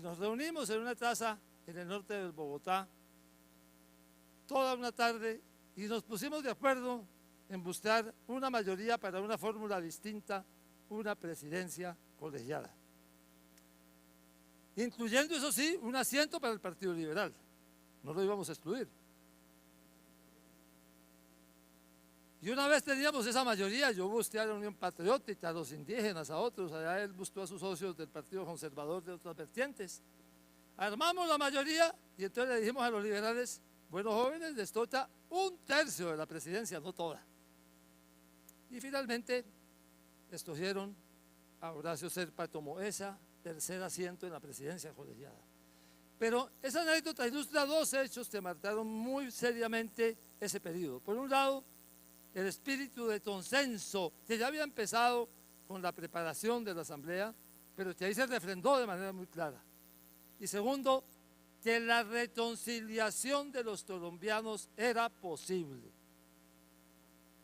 nos reunimos en una casa en el norte de Bogotá toda una tarde y nos pusimos de acuerdo en buscar una mayoría para una fórmula distinta, una presidencia colegiada, incluyendo, eso sí, un asiento para el Partido Liberal. No lo íbamos a excluir. Y una vez teníamos esa mayoría, yo busqué a la Unión Patriótica, a los indígenas, a otros, allá él buscó a sus socios del Partido Conservador de otras vertientes. Armamos la mayoría y entonces le dijimos a los liberales, bueno, jóvenes, les toca 1/3 de la presidencia, no toda. Y finalmente escogieron a Horacio Serpa como esa tercer asiento en la presidencia colegiada. Pero esa anécdota ilustra dos hechos que marcaron muy seriamente ese periodo. Por un lado, el espíritu de consenso que ya había empezado con la preparación de la asamblea, pero que ahí se refrendó de manera muy clara. Y segundo, que la reconciliación de los colombianos era posible,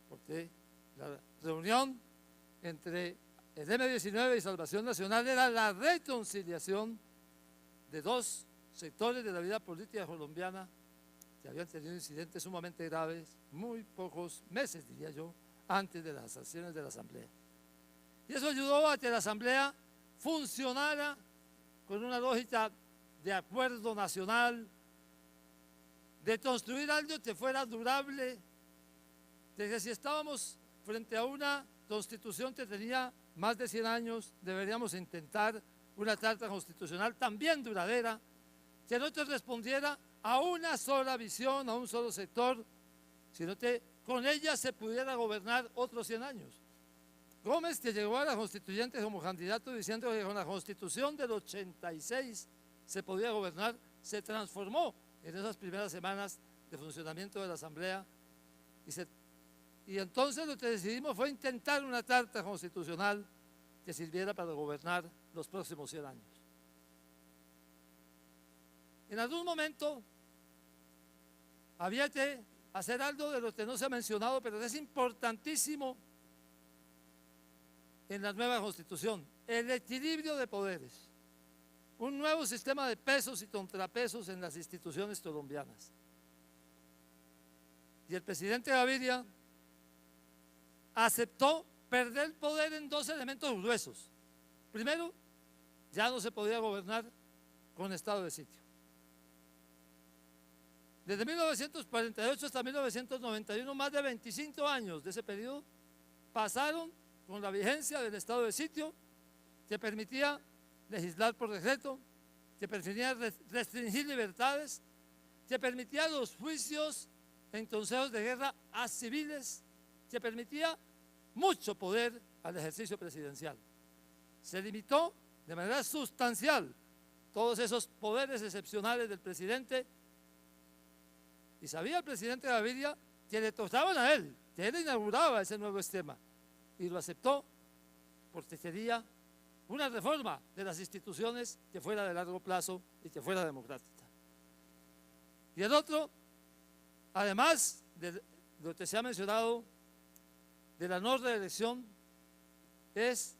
porque la reunión entre el M-19 y Salvación Nacional era la reconciliación de dos sectores de la vida política colombiana que habían tenido incidentes sumamente graves, muy pocos meses, diría yo, antes de las acciones de la asamblea. Y eso ayudó a que la asamblea funcionara con una lógica de acuerdo nacional, de construir algo que fuera durable, de que si estábamos frente a una constitución que tenía más de 100 años, deberíamos intentar una carta constitucional también duradera, que no te respondiera a una sola visión, a un solo sector, sino que con ella se pudiera gobernar otros 100 años. Gómez, que llegó a la constituyente como candidato diciendo que con la constitución del 86 se podía gobernar, se transformó en esas primeras semanas de funcionamiento de la asamblea y entonces lo que decidimos fue intentar una carta constitucional que sirviera para gobernar los próximos 100 años. En algún momento había que hacer algo de lo que no se ha mencionado, pero es importantísimo en la nueva constitución: el equilibrio de poderes, un nuevo sistema de pesos y contrapesos en las instituciones colombianas. Y el presidente Gaviria aceptó perder el poder en dos elementos gruesos. Primero, ya no se podía gobernar con estado de sitio. Desde 1948 hasta 1991, más de 25 años de ese periodo pasaron con la vigencia del estado de sitio, que permitía legislar por decreto, que permitía restringir libertades, que permitía los juicios en consejos de guerra a civiles, que permitía mucho poder al ejercicio presidencial. Se limitó de manera sustancial todos esos poderes excepcionales del presidente. Y sabía el presidente Gaviria que le tocaban a él, que él inauguraba ese nuevo esquema. Y lo aceptó porque quería una reforma de las instituciones que fuera de largo plazo y que fuera democrática. Y el otro, además de lo que se ha mencionado de la no reelección, es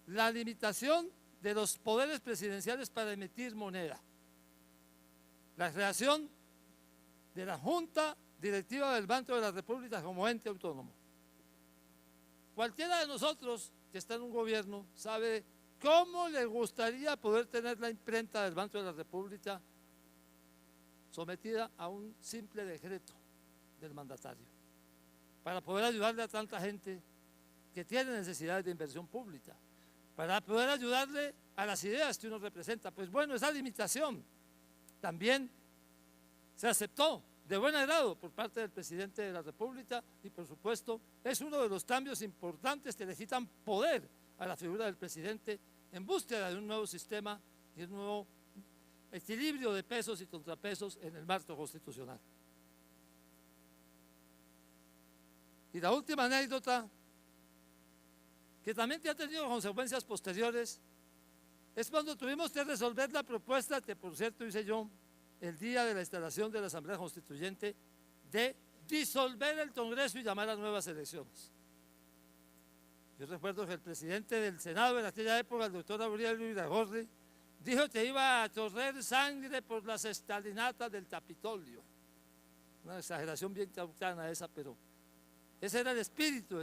la limitación de los poderes presidenciales para emitir moneda. La creación de la Junta Directiva del Banco de la República como ente autónomo. Cualquiera de nosotros que está en un gobierno sabe cómo le gustaría poder tener la imprenta del Banco de la República sometida a un simple decreto del mandatario, para poder ayudarle a tanta gente que tiene necesidades de inversión pública, para poder ayudarle a las ideas que uno representa. Pues bueno, esa limitación también se aceptó de buen agrado por parte del presidente de la República y, por supuesto, es uno de los cambios importantes que le quitan poder a la figura del presidente en búsqueda de un nuevo sistema y un nuevo equilibrio de pesos y contrapesos en el marco constitucional. Y la última anécdota, que también ha tenido consecuencias posteriores, es cuando tuvimos que resolver la propuesta que, por cierto, hice yo el día de la instalación de la Asamblea Constituyente, de disolver el Congreso y llamar a nuevas elecciones. Yo recuerdo que el presidente del Senado en aquella época, el doctor Aurelio Iragorri, dijo que iba a correr sangre por las escalinatas del Capitolio. Una exageración bien caucana esa, pero ese era el espíritu,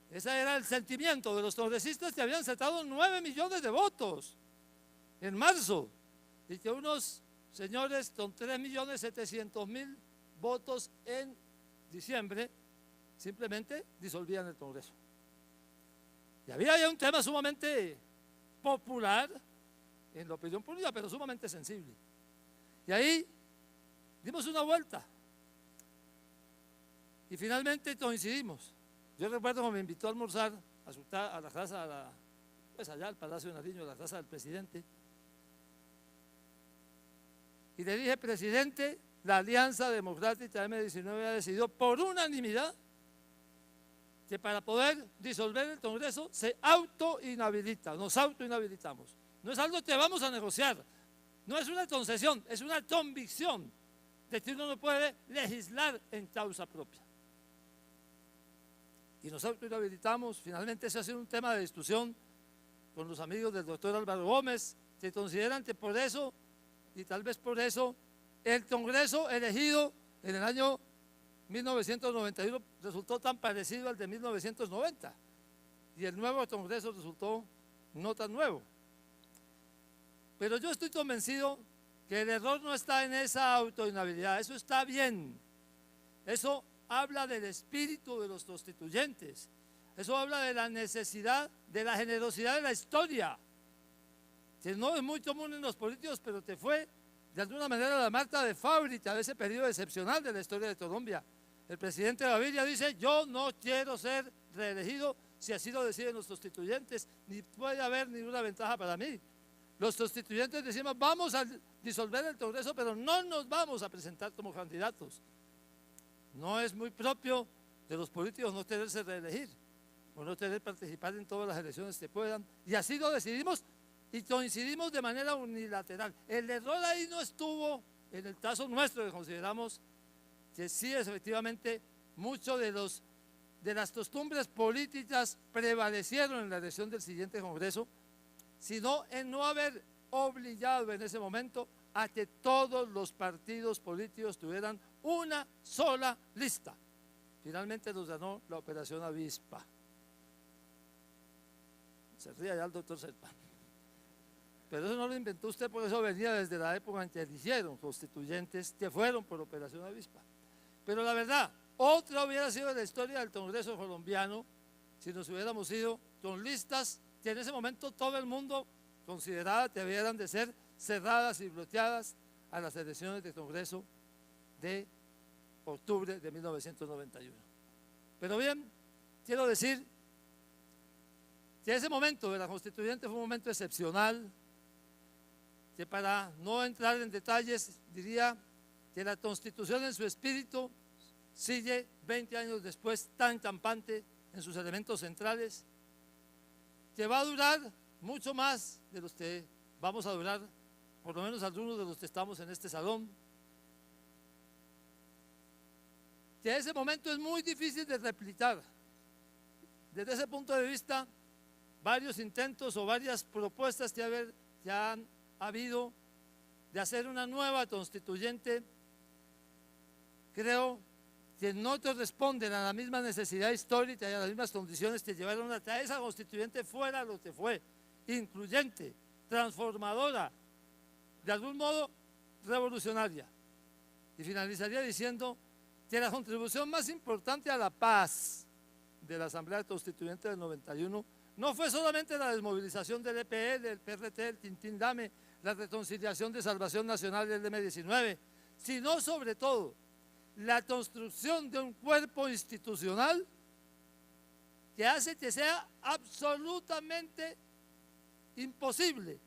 ese era el sentimiento de los congresistas que habían sacado 9 millones de votos en marzo, y que unos señores con 3.700.000 votos en diciembre simplemente disolvían el Congreso. Y había ya un tema sumamente popular en la opinión pública, pero sumamente sensible. Y ahí dimos una vuelta y finalmente coincidimos. Yo recuerdo cuando me invitó a almorzar a la casa, pues allá al Palacio de Nariño, a la casa del presidente, y le dije: presidente, la Alianza Democrática M19 ha decidido por unanimidad que para poder disolver el Congreso se autoinhabilita, nos autoinhabilitamos. No es algo que vamos a negociar, no es una concesión, es una convicción de que uno no puede legislar en causa propia. Y nos autoinhabilitamos. Finalmente ese ha sido un tema de discusión con los amigos del doctor Álvaro Gómez, que consideran que por eso, y tal vez por eso, el Congreso elegido en el año 1991 resultó tan parecido al de 1990, y el nuevo Congreso resultó no tan nuevo. Pero yo estoy convencido que el error no está en esa autoinhabilidad, eso está bien, eso habla del espíritu de los constituyentes, eso habla de la necesidad, de la generosidad de la historia, que no es muy común en los políticos, pero que fue de alguna manera la marca de fábrica de ese periodo excepcional de la historia de Colombia. El presidente Gaviria dice: yo no quiero ser reelegido si así lo deciden los constituyentes, ni puede haber ninguna ventaja para mí. Los constituyentes decimos: vamos a disolver el Congreso, pero no nos vamos a presentar como candidatos. No es muy propio de los políticos no quererse reelegir o no querer participar en todas las elecciones que puedan, y así lo decidimos y coincidimos de manera unilateral. El error ahí no estuvo en el caso nuestro, que consideramos que sí, efectivamente, mucho de las costumbres políticas prevalecieron en la elección del siguiente Congreso, sino en no haber obligado en ese momento a que todos los partidos políticos tuvieran una sola lista. Finalmente nos ganó la operación Avispa. Se ríe ya el doctor Serpa. Pero eso no lo inventó usted, por eso venía desde la época en que eligieron constituyentes que fueron por operación Avispa. Pero la verdad, otra hubiera sido la historia del Congreso colombiano si nos hubiéramos ido con listas que en ese momento todo el mundo consideraba que debieran de ser cerradas y bloqueadas a las elecciones del Congreso de octubre de 1991. Pero bien, quiero decir que ese momento de la constituyente fue un momento excepcional, que para no entrar en detalles diría que la Constitución en su espíritu sigue 20 años después tan campante en sus elementos centrales, que va a durar mucho más de los que vamos a durar, por lo menos algunos de los que estamos en este salón, que ese momento es muy difícil de replicar. Desde ese punto de vista, varios intentos o varias propuestas que han habido de hacer una nueva constituyente, creo que no corresponden a la misma necesidad histórica y a las mismas condiciones que llevaron a que esa constituyente fuera lo que fue: incluyente, transformadora, de algún modo revolucionaria. Y finalizaría diciendo que la contribución más importante a la paz de la Asamblea Constituyente del 91 no fue solamente la desmovilización del EPL, del PRT, del Quintín-Dame, la reconciliación de Salvación Nacional del M19, sino sobre todo la construcción de un cuerpo institucional que hace que sea absolutamente imposible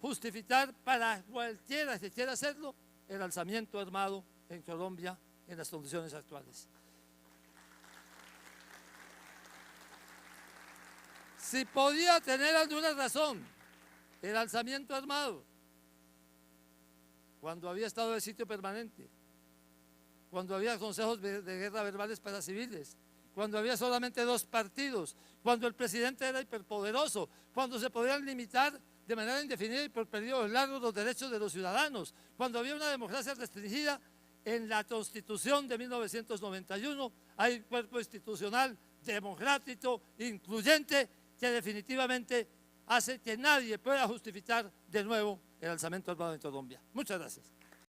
justificar para cualquiera que quiera hacerlo el alzamiento armado en Colombia en las condiciones actuales. Si podía tener alguna razón el alzamiento armado cuando había estado de sitio permanente, cuando había consejos de guerra verbales para civiles, cuando había solamente 2 partidos, cuando el presidente era hiperpoderoso, cuando se podían limitar de manera indefinida y por periodos largos los derechos de los ciudadanos. Cuando había una democracia restringida, en la Constitución de 1991 hay un cuerpo institucional democrático, incluyente, que definitivamente hace que nadie pueda justificar de nuevo el alzamiento armado en Colombia. Muchas gracias.